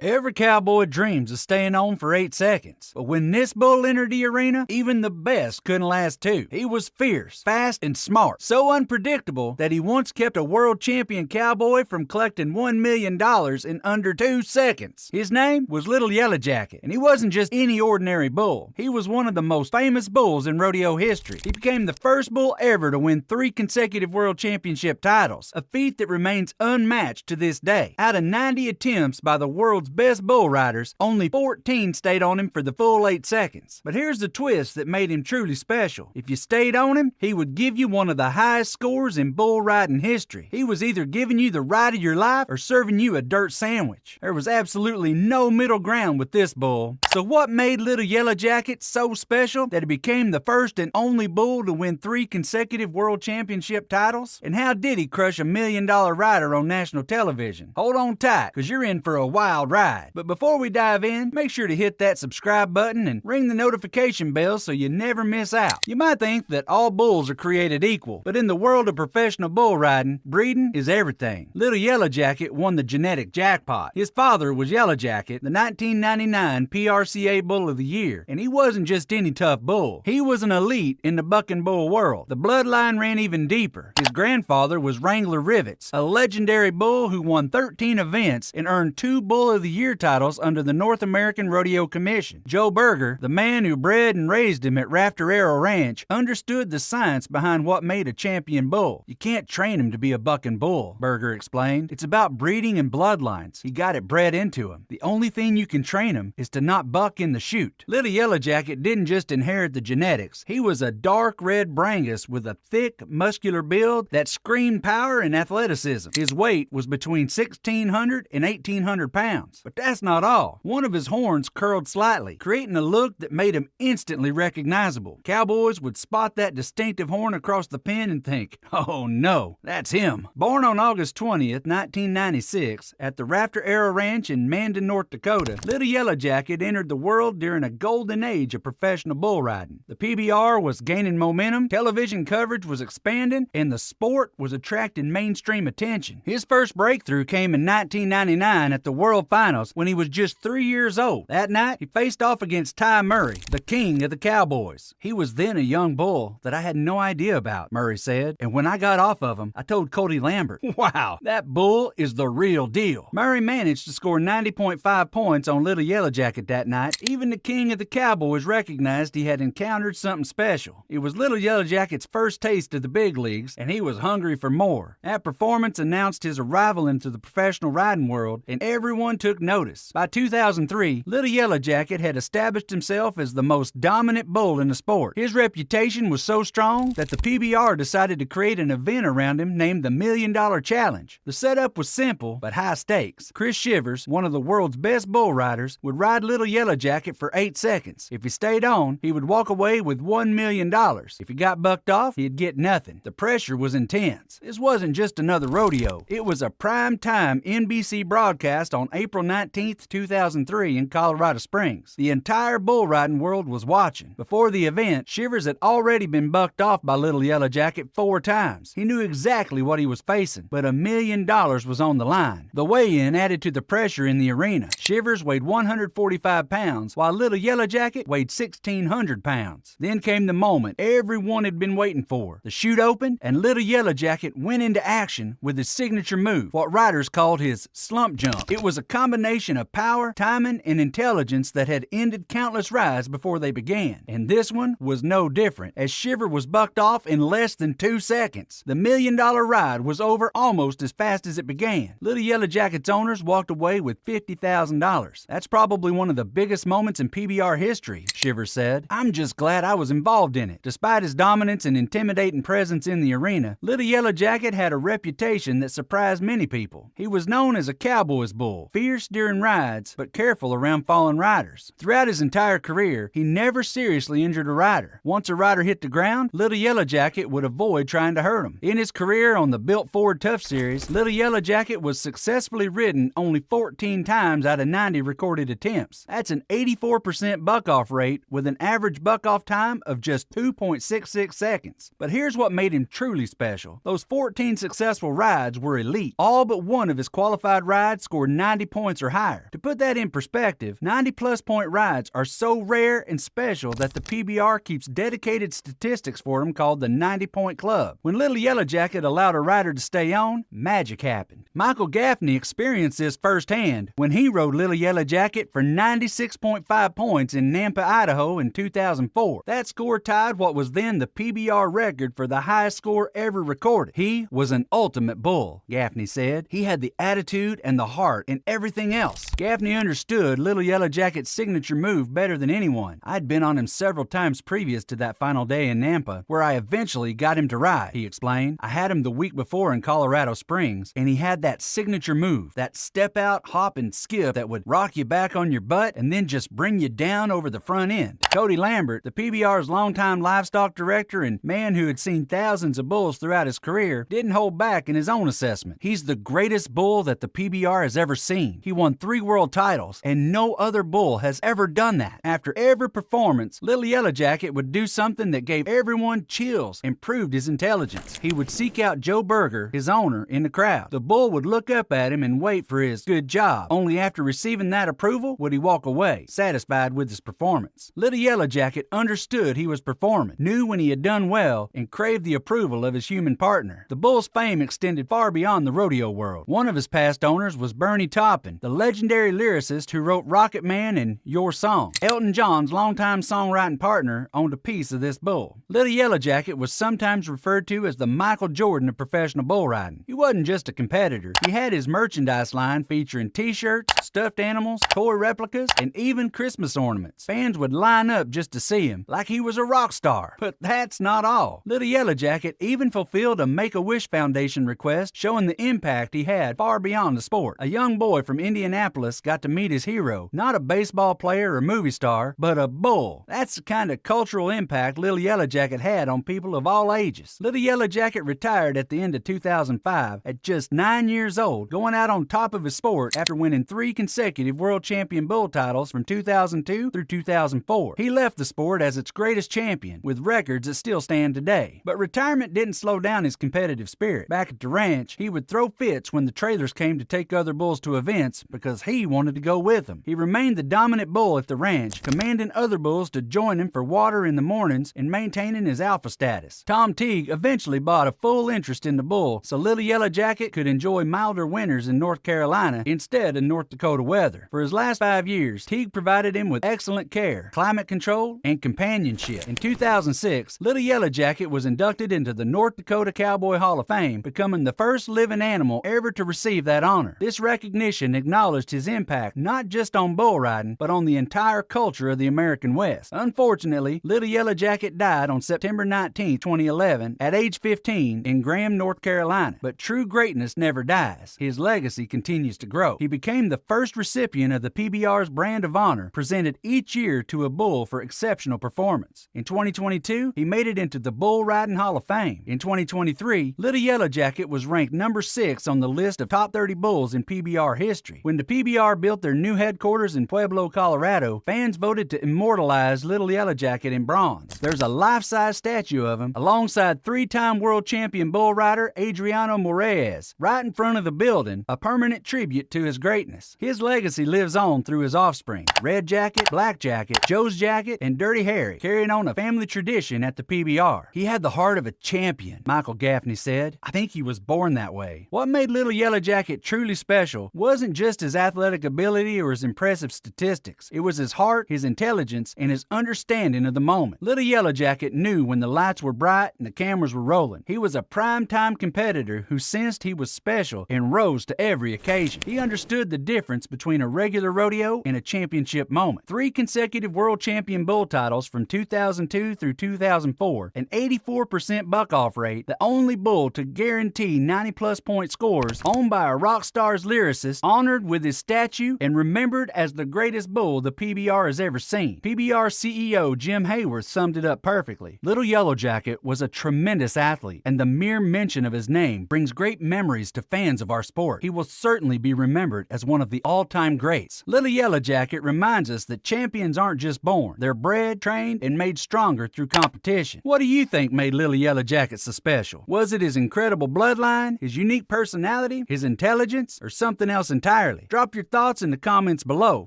Every cowboy dreams of staying on for 8 seconds. But when this bull entered the arena, even the best couldn't last 2. He was fierce, fast, and smart. So unpredictable that he once kept a world champion cowboy from collecting $1 million in under 2 seconds. His name was Little Yellow Jacket, and he wasn't just any ordinary bull. He was one of the most famous bulls in rodeo history. He became the first bull ever to win 3 consecutive world championship titles, a feat that remains unmatched to this day. Out of 90 attempts by the world's best bull riders, only 14 stayed on him for the full 8 seconds. But here's the twist that made him truly special. If you stayed on him, he would give you one of the highest scores in bull riding history. He was either giving you the ride of your life or serving you a dirt sandwich. There was absolutely no middle ground with this bull. So what made Little Yellow Jacket so special that he became the first and only bull to win 3 consecutive world championship titles? And how did he crush a $1 million rider on national television? Hold on tight, because you're in for a wild ride. But before we dive in, make sure to hit that subscribe button and ring the notification bell so you never miss out. You might think that all bulls are created equal, but in the world of professional bull riding, breeding is everything. Little Yellow Jacket won the genetic jackpot. His father was Yellow Jacket, the 1999 PRCA Bull of the Year, and he wasn't just any tough bull. He was an elite in the bucking bull world. The bloodline ran even deeper. His grandfather was Wrangler Rivets, a legendary bull who won 13 events and earned 2 Bull of the Year titles under the North American Rodeo Commission. Joe Berger, the man who bred and raised him at Rafter Arrow Ranch, understood the science behind what made a champion bull. You can't train him to be a bucking bull, Berger explained. It's about breeding and bloodlines. He got it bred into him. The only thing you can train him is to not buck in the chute. Little Yellow Jacket didn't just inherit the genetics. He was a dark red Brangus with a thick, muscular build that screamed power and athleticism. His weight was between 1,600 and 1,800 pounds. But that's not all. One of his horns curled slightly, creating a look that made him instantly recognizable. Cowboys would spot that distinctive horn across the pen and think, oh no, that's him. Born on August 20th, 1996, at the Rafter Arrow Ranch in Mandan, North Dakota, Little Yellow Jacket entered the world during a golden age of professional bull riding. The PBR was gaining momentum, television coverage was expanding, and the sport was attracting mainstream attention. His first breakthrough came in 1999 at the World Finals when he was just 3 years old. That night, he faced off against Ty Murray, the king of the Cowboys. He was then a young bull that I had no idea about, Murray said, and when I got off of him, I told Cody Lambert, wow, that bull is the real deal. Murray managed to score 90.5 points on Little Yellow Jacket that night. Even the king of the Cowboys recognized he had encountered something special. It was Little Yellow Jacket's first taste of the big leagues, and he was hungry for more. That performance announced his arrival into the professional riding world, and everyone took notice. By 2003, Little Yellow Jacket had established himself as the most dominant bull in the sport. His reputation was so strong that the PBR decided to create an event around him named the $1 Million Challenge. The setup was simple, but high stakes. Chris Shivers, one of the world's best bull riders, would ride Little Yellow Jacket for 8 seconds. If he stayed on, he would walk away with $1 million. If he got bucked off, he'd get nothing. The pressure was intense. This wasn't just another rodeo. It was a prime-time NBC broadcast on April 19th, 2003 in Colorado Springs. The entire bull riding world was watching. Before the event, Shivers had already been bucked off by Little Yellow Jacket 4 times. He knew exactly what he was facing, but $1 million was on the line. The weigh-in added to the pressure in the arena. Shivers weighed 145 pounds, while Little Yellow Jacket weighed 1,600 pounds. Then came the moment everyone had been waiting for. The chute opened, and Little Yellow Jacket went into action with his signature move, what riders called his slump jump. It was a combination of power, timing, and intelligence that had ended countless rides before they began. And this one was no different, as Shiver was bucked off in less than 2 seconds. The $1 million ride was over almost as fast as it began. Little Yellow Jacket's owners walked away with $50,000. That's probably one of the biggest moments in PBR history, Shiver said. I'm just glad I was involved in it. Despite his dominance and intimidating presence in the arena, Little Yellow Jacket had a reputation that surprised many people. He was known as a cowboy's bull, fierce during rides, but careful around fallen riders. Throughout his entire career, he never seriously injured a rider. Once a rider hit the ground, Little Yellow Jacket would avoid trying to hurt him. In his career on the Built Ford Tough Series, Little Yellow Jacket was successfully ridden only 14 times out of 90 recorded attempts. That's an 84% buck-off rate with an average buck-off time of just 2.66 seconds. But here's what made him truly special. Those 14 successful rides were elite. All but one of his qualified rides scored 90 points points or higher. To put that in perspective, 90-plus point rides are so rare and special that the PBR keeps dedicated statistics for them called the 90-point club. When Little Yellow Jacket allowed a rider to stay on, magic happened. Michael Gaffney experienced this firsthand when he rode Little Yellow Jacket for 96.5 points in Nampa, Idaho in 2004. That score tied what was then the PBR record for the highest score ever recorded. He was an ultimate bull, Gaffney said. He had the attitude and the heart and everything else. Gaffney understood Little Yellow Jacket's signature move better than anyone. I'd been on him several times previous to that final day in Nampa, where I eventually got him to ride, he explained. I had him the week before in Colorado Springs, and he had that signature move, that step out, hop, and skip that would rock you back on your butt and then just bring you down over the front end. Cody Lambert, the PBR's longtime livestock director and man who had seen thousands of bulls throughout his career, didn't hold back in his own assessment. He's the greatest bull that the PBR has ever seen. He won 3 world titles, and no other bull has ever done that. After every performance, Little Yellow Jacket would do something that gave everyone chills and proved his intelligence. He would seek out Joe Berger, his owner, in the crowd. The bull would look up at him and wait for his good job. Only after receiving that approval would he walk away, satisfied with his performance. Little Yellow Jacket understood he was performing, knew when he had done well, and craved the approval of his human partner. The bull's fame extended far beyond the rodeo world. One of his past owners was Bernie Taupin, the legendary lyricist who wrote Rocket Man and Your Song. Elton John's longtime songwriting partner owned a piece of this bull. Little Yellow Jacket was sometimes referred to as the Michael Jordan of professional bull riding. He wasn't just a competitor. He had his merchandise line featuring t-shirts, stuffed animals, toy replicas, and even Christmas ornaments. Fans would line up just to see him, like he was a rock star. But that's not all. Little Yellow Jacket even fulfilled a Make-A-Wish Foundation request showing the impact he had far beyond the sport. A young boy from Indianapolis got to meet his hero, not a baseball player or movie star, but a bull. That's the kind of cultural impact Little Yellow Jacket had on people of all ages. Little Yellow Jacket retired at the end of 2005 at just 9 years old, going out on top of his sport after winning 3 consecutive world champion bull titles from 2002 through 2004. He left the sport as its greatest champion, with records that still stand today. But retirement didn't slow down his competitive spirit. Back at the ranch, he would throw fits when the trailers came to take other bulls to events because he wanted to go with them. He remained the dominant bull at the ranch, commanding other bulls to join him for water in the mornings and maintaining his alpha status. Tom Teague eventually bought a full interest in the bull so Little Yellow Jacket could enjoy milder winters in North Carolina instead of North Dakota weather. For his last 5 years, Teague provided him with excellent care, climate control, and companionship. In 2006, Little Yellow Jacket was inducted into the North Dakota Cowboy Hall of Fame, becoming the first living animal ever to receive that honor. This recognition acknowledged his impact not just on bull riding, but on the entire culture of the American West. Unfortunately, Little Yellow Jacket died on September 19, 2011, at age 15 in Graham, North Carolina. But true greatness never dies. His legacy continues to grow. He became the first recipient of the PBR's Brand of Honor, presented each year to a bull for exceptional performance. In 2022, he made it into the Bull Riding Hall of Fame. In 2023, Little Yellow Jacket was ranked number 6 on the list of top 30 bulls in PBR history. When the PBR built their new headquarters in Pueblo, Colorado, fans voted to immortalize Little Yellow Jacket in bronze. There's a life-size statue of him alongside 3-time world champion bull rider Adriano Moraes right in front of the building, a permanent tribute to his greatness. His legacy lives on through his offspring, Red Jacket, Black Jacket, Joe's Jacket, and Dirty Harry, carrying on a family tradition at the PBR. He had the heart of a champion, Michael Gaffney said. I think he was born that way. What made Little Yellow Jacket truly special wasn't just his athletic ability or his impressive statistics. It was his heart, his intelligence, and his understanding of the moment. Little Yellow Jacket knew when the lights were bright and the cameras were rolling. He was a prime-time competitor who sensed he was special and rose to every occasion. He understood the difference between a regular rodeo and a championship moment. 3 consecutive world champion bull titles from 2002 through 2004, an 84% buck-off rate, the only bull to guarantee 90-plus point scores, owned by a rock star's lyricist, honored with his statue, and remembered as the greatest bull the PBR has ever seen. PBR CEO Jim Hayworth summed it up perfectly. Little Yellow Jacket was a tremendous athlete, and the mere mention of his name brings great memories to fans of our sport. He will certainly be remembered as one of the all-time greats. Little Yellow Jacket reminds us that champions aren't just born. They're bred, trained, and made stronger through competition. What do you think made Little Yellow Jacket so special? Was it his incredible bloodline, his unique personality, his intelligence, or something else entirely? entirely. Drop your thoughts in the comments below.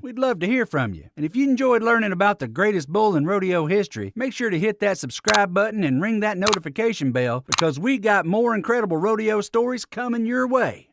We'd love to hear from you. And if you enjoyed learning about the greatest bull in rodeo history, make sure to hit that subscribe button and ring that notification bell because we got more incredible rodeo stories coming your way.